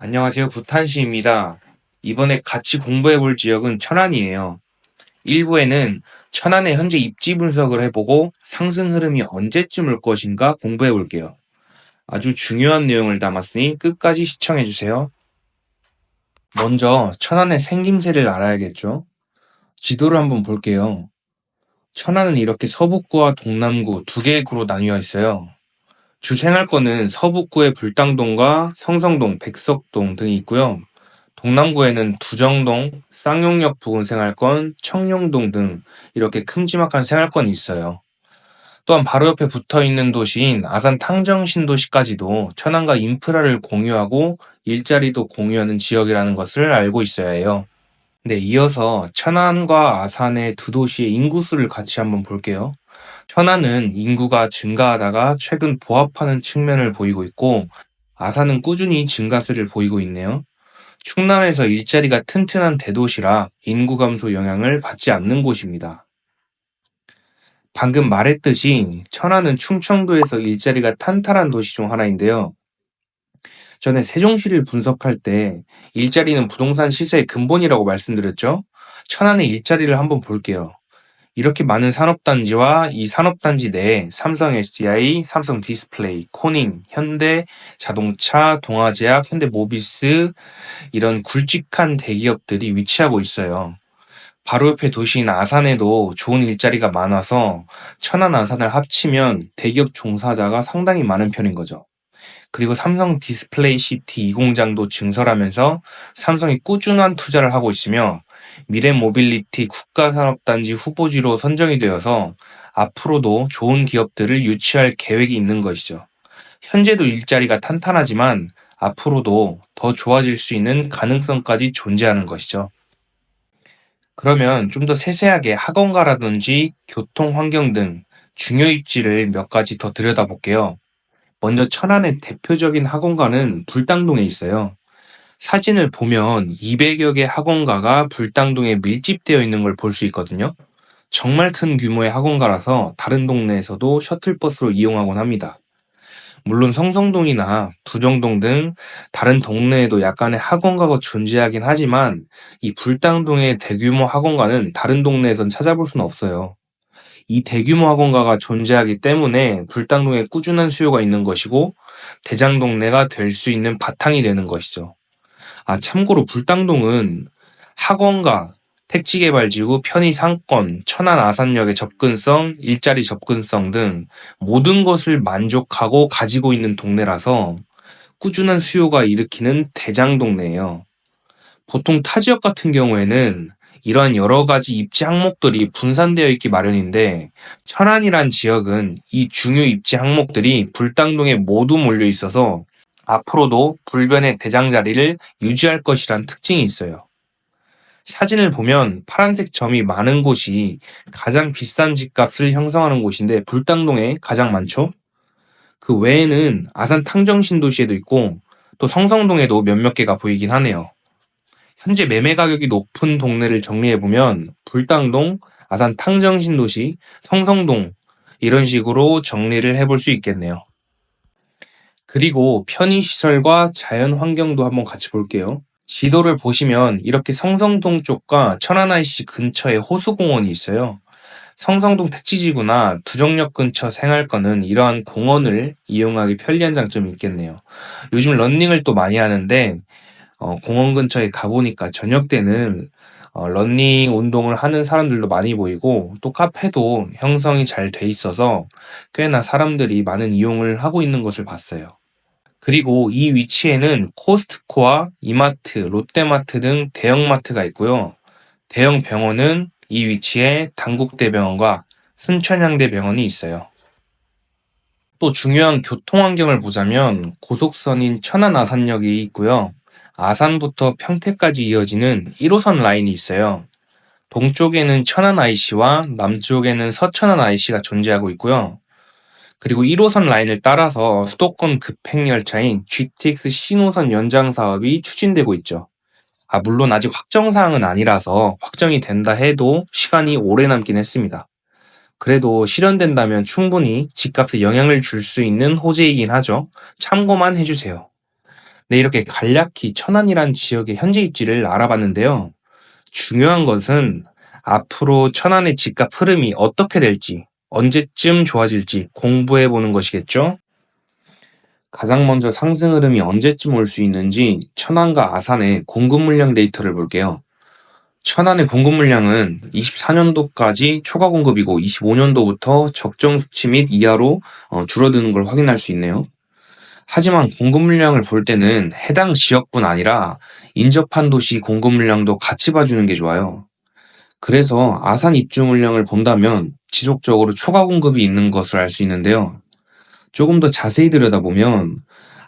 안녕하세요. 부탄시입니다. 이번에 같이 공부해 볼 지역은 천안이에요. 1부에는 천안의 현재 입지 분석을 해보고 상승 흐름이 언제쯤 올 것인가 공부해 볼게요. 아주 중요한 내용을 담았으니 끝까지 시청해 주세요. 먼저 천안의 생김새를 알아야겠죠? 지도를 한번 볼게요. 천안은 이렇게 서북구와 동남구 두 개의 구로 나뉘어 있어요. 주 생활권은 서북구의 불당동과 성성동, 백석동 등이 있고요. 동남구에는 두정동, 쌍용역 부근 생활권, 청룡동 등 이렇게 큼지막한 생활권이 있어요. 또한 바로 옆에 붙어있는 도시인 아산 탕정신도시까지도 천안과 인프라를 공유하고 일자리도 공유하는 지역이라는 것을 알고 있어야 해요. 네, 이어서 천안과 아산의 두 도시의 인구수를 같이 한번 볼게요. 천안은 인구가 증가하다가 최근 보합하는 측면을 보이고 있고, 아산은 꾸준히 증가세를 보이고 있네요. 충남에서 일자리가 튼튼한 대도시라 인구 감소 영향을 받지 않는 곳입니다. 방금 말했듯이 천안은 충청도에서 일자리가 탄탄한 도시 중 하나인데요. 전에 세종시를 분석할 때 일자리는 부동산 시세의 근본이라고 말씀드렸죠. 천안의 일자리를 한번 볼게요. 이렇게 많은 산업단지와 이 산업단지 내에 삼성 SDI, 삼성 디스플레이, 코닝, 현대 자동차, 동아제약, 현대모비스 이런 굵직한 대기업들이 위치하고 있어요. 바로 옆에 도시인 아산에도 좋은 일자리가 많아서 천안 아산을 합치면 대기업 종사자가 상당히 많은 편인 거죠. 그리고 삼성 디스플레이 시티 이 공장도 증설하면서 삼성이 꾸준한 투자를 하고 있으며 미래 모빌리티 국가산업단지 후보지로 선정이 되어서 앞으로도 좋은 기업들을 유치할 계획이 있는 것이죠. 현재도 일자리가 탄탄하지만 앞으로도 더 좋아질 수 있는 가능성까지 존재하는 것이죠. 그러면 좀 더 세세하게 학원가라든지 교통 환경 등 중요 입지를 몇 가지 더 들여다볼게요. 먼저 천안의 대표적인 학원가는 불당동에 있어요. 사진을 보면 200여 개 학원가가 불당동에 밀집되어 있는 걸 볼 수 있거든요. 정말 큰 규모의 학원가라서 다른 동네에서도 셔틀버스로 이용하곤 합니다. 물론 성성동이나 두정동 등 다른 동네에도 약간의 학원가가 존재하긴 하지만 이 불당동의 대규모 학원가는 다른 동네에선 찾아볼 수는 없어요. 이 대규모 학원가가 존재하기 때문에 불당동에 꾸준한 수요가 있는 것이고 대장 동네가 될 수 있는 바탕이 되는 것이죠. 참고로 불당동은 학원가, 택지개발지구, 편의상권, 천안 아산역의 접근성, 일자리 접근성 등 모든 것을 만족하고 가지고 있는 동네라서 꾸준한 수요가 일으키는 대장 동네예요. 보통 타 지역 같은 경우에는 이러한 여러 가지 입지 항목들이 분산되어 있기 마련인데 천안이란 지역은 이 중요 입지 항목들이 불당동에 모두 몰려 있어서 앞으로도 불변의 대장 자리를 유지할 것이란 특징이 있어요. 사진을 보면 파란색 점이 많은 곳이 가장 비싼 집값을 형성하는 곳인데 불당동에 가장 많죠? 그 외에는 아산 탕정신도시에도 있고 또 성성동에도 몇몇 개가 보이긴 하네요. 현재 매매 가격이 높은 동네를 정리해보면 불당동, 아산 탕정신도시, 성성동 이런 식으로 정리를 해볼 수 있겠네요. 그리고 편의시설과 자연환경도 한번 같이 볼게요. 지도를 보시면 이렇게 성성동 쪽과 천안 IC 근처에 호수공원이 있어요. 성성동 택지지구나 두정역 근처 생활권은 이러한 공원을 이용하기 편리한 장점이 있겠네요. 요즘 러닝을 또 많이 하는데 공원 근처에 가보니까 저녁 때는 러닝 운동을 하는 사람들도 많이 보이고 또 카페도 형성이 잘 돼 있어서 꽤나 사람들이 많은 이용을 하고 있는 것을 봤어요. 그리고 이 위치에는 코스트코와 이마트, 롯데마트 등 대형마트가 있고요. 대형 병원은 이 위치에 당국대병원과 순천향대병원이 있어요. 또 중요한 교통환경을 보자면 고속선인 천안-아산역이 있고요. 아산부터 평택까지 이어지는 1호선 라인이 있어요. 동쪽에는 천안 IC와 남쪽에는 서천안 IC가 존재하고 있고요. 그리고 1호선 라인을 따라서 수도권 급행열차인 GTX 신호선 연장 사업이 추진되고 있죠. 물론 아직 확정사항은 아니라서 확정이 된다 해도 시간이 오래 남긴 했습니다. 그래도 실현된다면 충분히 집값에 영향을 줄 수 있는 호재이긴 하죠. 참고만 해주세요. 네, 이렇게 간략히 천안이란 지역의 현재 입지를 알아봤는데요. 중요한 것은 앞으로 천안의 집값 흐름이 어떻게 될지, 언제쯤 좋아질지 공부해 보는 것이겠죠? 가장 먼저 상승 흐름이 언제쯤 올 수 있는지 천안과 아산의 공급 물량 데이터를 볼게요. 천안의 공급 물량은 24년도까지 초과 공급이고 25년도부터 적정 수치 및 이하로 줄어드는 걸 확인할 수 있네요. 하지만 공급 물량을 볼 때는 해당 지역뿐 아니라 인접한 도시 공급 물량도 같이 봐주는 게 좋아요. 그래서 아산 입주 물량을 본다면 지속적으로 초과 공급이 있는 것을 알 수 있는데요. 조금 더 자세히 들여다보면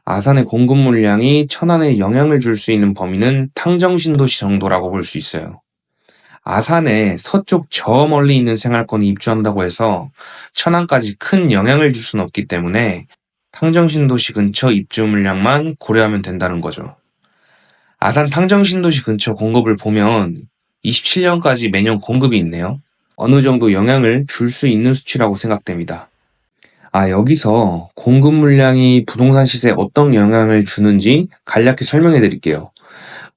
아산의 공급 물량이 천안에 영향을 줄 수 있는 범위는 탕정신도시 정도라고 볼 수 있어요. 아산의 서쪽 저 멀리 있는 생활권이 입주한다고 해서 천안까지 큰 영향을 줄 수는 없기 때문에 탕정신도시 근처 입주 물량만 고려하면 된다는 거죠. 아산 탕정신도시 근처 공급을 보면 27년까지 매년 공급이 있네요. 어느 정도 영향을 줄 수 있는 수치라고 생각됩니다. 여기서 공급 물량이 부동산 시세에 어떤 영향을 주는지 간략히 설명해 드릴게요.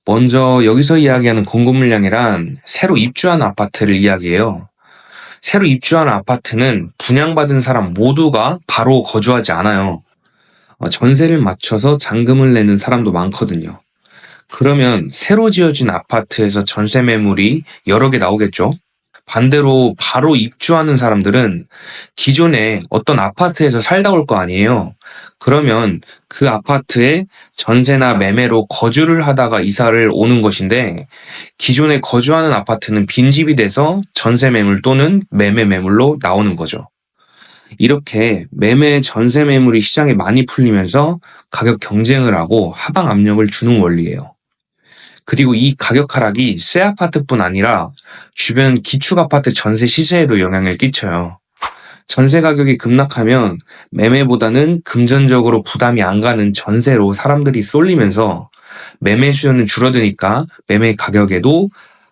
먼저 여기서 이야기하는 공급 물량이란 새로 입주한 아파트를 이야기해요. 새로 입주한 아파트는 분양받은 사람 모두가 바로 거주하지 않아요. 전세를 맞춰서 잔금을 내는 사람도 많거든요. 그러면 새로 지어진 아파트에서 전세 매물이 여러 개 나오겠죠? 반대로 바로 입주하는 사람들은 기존에 어떤 아파트에서 살다 올 거 아니에요. 그러면 그 아파트에 전세나 매매로 거주를 하다가 이사를 오는 것인데 기존에 거주하는 아파트는 빈집이 돼서 전세 매물 또는 매매 매물로 나오는 거죠. 이렇게 매매 전세 매물이 시장에 많이 풀리면서 가격 경쟁을 하고 하방 압력을 주는 원리예요. 그리고 이 가격 하락이 새 아파트뿐 아니라 주변 기축 아파트 전세 시세에도 영향을 끼쳐요. 전세 가격이 급락하면 매매보다는 금전적으로 부담이 안 가는 전세로 사람들이 쏠리면서 매매 수요는 줄어드니까 매매 가격에도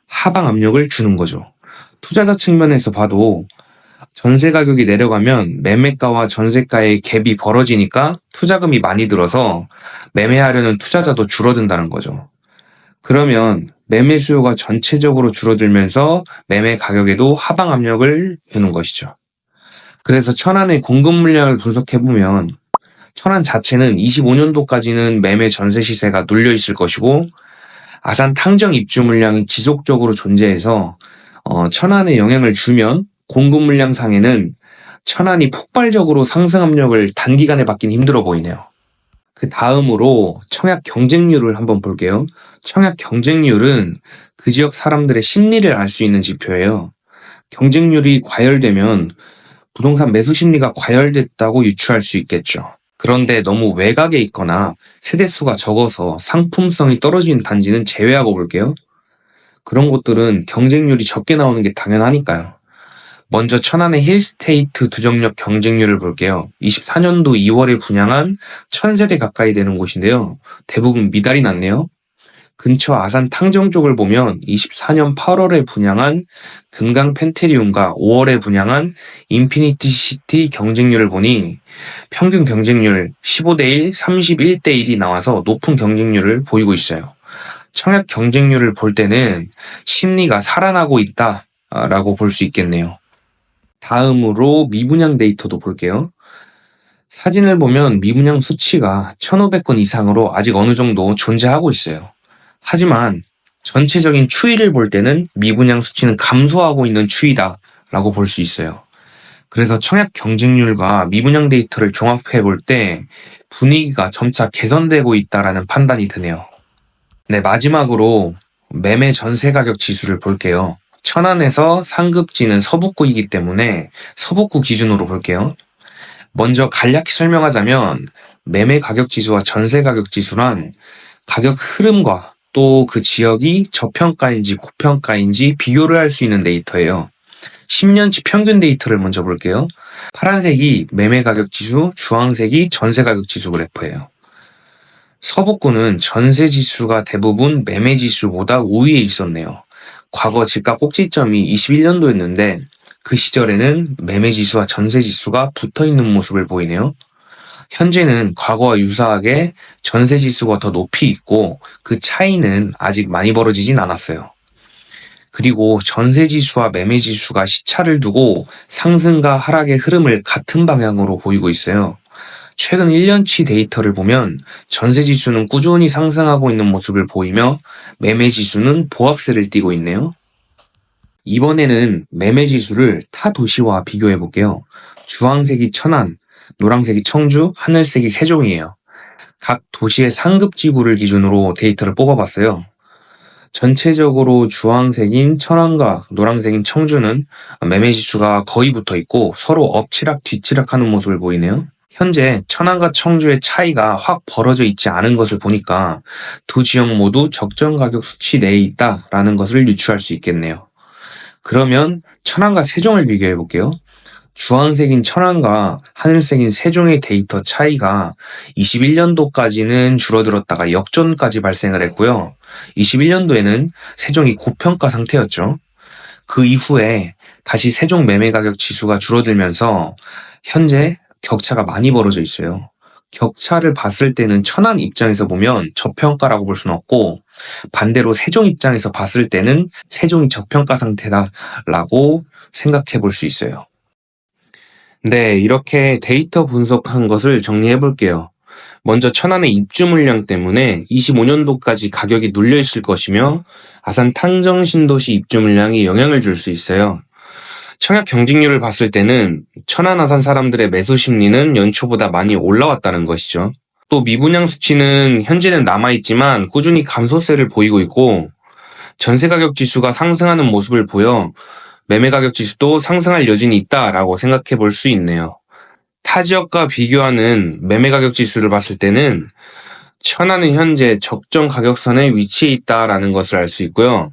하방 압력을 주는 거죠. 투자자 측면에서 봐도 전세 가격이 내려가면 매매가와 전세가의 갭이 벌어지니까 투자금이 많이 들어서 매매하려는 투자자도 줄어든다는 거죠. 그러면 매매 수요가 전체적으로 줄어들면서 매매 가격에도 하방 압력을 주는 것이죠. 그래서 천안의 공급 물량을 분석해보면 천안 자체는 25년도까지는 매매 전세 시세가 눌려 있을 것이고 아산 탕정 입주 물량이 지속적으로 존재해서 천안에 영향을 주면 공급 물량 상에는 천안이 폭발적으로 상승 압력을 단기간에 받긴 힘들어 보이네요. 그 다음으로 청약 경쟁률을 한번 볼게요. 청약 경쟁률은 그 지역 사람들의 심리를 알 수 있는 지표예요. 경쟁률이 과열되면 부동산 매수 심리가 과열됐다고 유추할 수 있겠죠. 그런데 너무 외곽에 있거나 세대수가 적어서 상품성이 떨어지는 단지는 제외하고 볼게요. 그런 곳들은 경쟁률이 적게 나오는 게 당연하니까요. 먼저 천안의 힐스테이트 두정역 경쟁률을 볼게요. 24년도 2월에 분양한 1000세대 가까이 되는 곳인데요. 대부분 미달이 났네요. 근처 아산 탕정 쪽을 보면 24년 8월에 분양한 금강 펜테리움과 5월에 분양한 인피니티 시티 경쟁률을 보니 평균 경쟁률 15대1, 31대1이 나와서 높은 경쟁률을 보이고 있어요. 청약 경쟁률을 볼 때는 심리가 살아나고 있다라고 볼 수 있겠네요. 다음으로 미분양 데이터도 볼게요. 사진을 보면 미분양 수치가 1,500건 이상으로 아직 어느 정도 존재하고 있어요. 하지만 전체적인 추이를 볼 때는 미분양 수치는 감소하고 있는 추이다라고 볼 수 있어요. 그래서 청약 경쟁률과 미분양 데이터를 종합해 볼 때 분위기가 점차 개선되고 있다라는 판단이 드네요. 네, 마지막으로 매매 전세 가격 지수를 볼게요. 천안에서 상급지는 서북구이기 때문에 서북구 기준으로 볼게요. 먼저 간략히 설명하자면 매매 가격 지수와 전세 가격 지수란 가격 흐름과 또 그 지역이 저평가인지 고평가인지 비교를 할 수 있는 데이터예요. 10년치 평균 데이터를 먼저 볼게요. 파란색이 매매 가격 지수, 주황색이 전세 가격 지수 그래프예요. 서북구는 전세 지수가 대부분 매매 지수보다 우위에 있었네요. 과거 집값 꼭지점이 21년도였는데 그 시절에는 매매 지수와 전세 지수가 붙어 있는 모습을 보이네요. 현재는 과거와 유사하게 전세 지수가 더 높이 있고 그 차이는 아직 많이 벌어지진 않았어요. 그리고 전세 지수와 매매 지수가 시차를 두고 상승과 하락의 흐름을 같은 방향으로 보이고 있어요. 최근 1년치 데이터를 보면 전세 지수는 꾸준히 상승하고 있는 모습을 보이며 매매 지수는 보합세를 띠고 있네요. 이번에는 매매 지수를 타 도시와 비교해 볼게요. 주황색이 천안, 노란색이 청주, 하늘색이 세종이에요. 각 도시의 상급 지구를 기준으로 데이터를 뽑아봤어요. 전체적으로 주황색인 천안과 노란색인 청주는 매매 지수가 거의 붙어 있고 서로 엎치락 뒤치락 하는 모습을 보이네요. 현재 천안과 청주의 차이가 확 벌어져 있지 않은 것을 보니까 두 지역 모두 적정 가격 수치 내에 있다라는 것을 유추할 수 있겠네요. 그러면 천안과 세종을 비교해 볼게요. 주황색인 천안과 하늘색인 세종의 데이터 차이가 21년도까지는 줄어들었다가 역전까지 발생을 했고요. 21년도에는 세종이 고평가 상태였죠. 그 이후에 다시 세종 매매 가격 지수가 줄어들면서 현재 격차가 많이 벌어져 있어요. 격차를 봤을 때는 천안 입장에서 보면 저평가라고 볼 수는 없고 반대로 세종 입장에서 봤을 때는 세종이 저평가 상태다라고 생각해 볼 수 있어요. 네, 이렇게 데이터 분석한 것을 정리해 볼게요. 먼저 천안의 입주 물량 때문에 25년도까지 가격이 눌려 있을 것이며 아산 탕정 신도시 입주 물량이 영향을 줄 수 있어요. 청약 경직률을 봤을 때는 천안 아산 사람들의 매수 심리는 연초보다 많이 올라왔다는 것이죠. 또 미분양 수치는 현재는 남아있지만 꾸준히 감소세를 보이고 있고 전세 가격 지수가 상승하는 모습을 보여 매매 가격 지수도 상승할 여진이 있다라고 생각해 볼 수 있네요. 타 지역과 비교하는 매매 가격 지수를 봤을 때는 천안은 현재 적정 가격선에 위치해 있다라는 것을 알 수 있고요.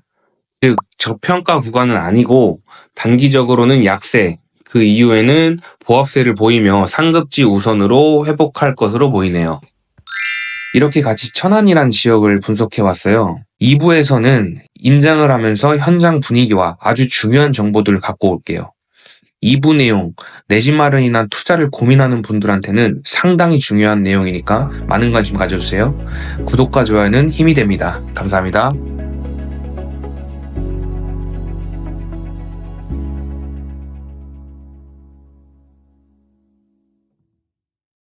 즉 저평가 구간은 아니고 단기적으로는 약세, 그 이후에는 보합세를 보이며 상급지 우선으로 회복할 것으로 보이네요. 이렇게 같이 천안이란 지역을 분석해왔어요. 2부에서는 임장을 하면서 현장 분위기와 아주 중요한 정보들을 갖고 올게요. 2부 내용, 내 집 마련이나 투자를 고민하는 분들한테는 상당히 중요한 내용이니까 많은 관심 가져주세요. 구독과 좋아요는 힘이 됩니다. 감사합니다.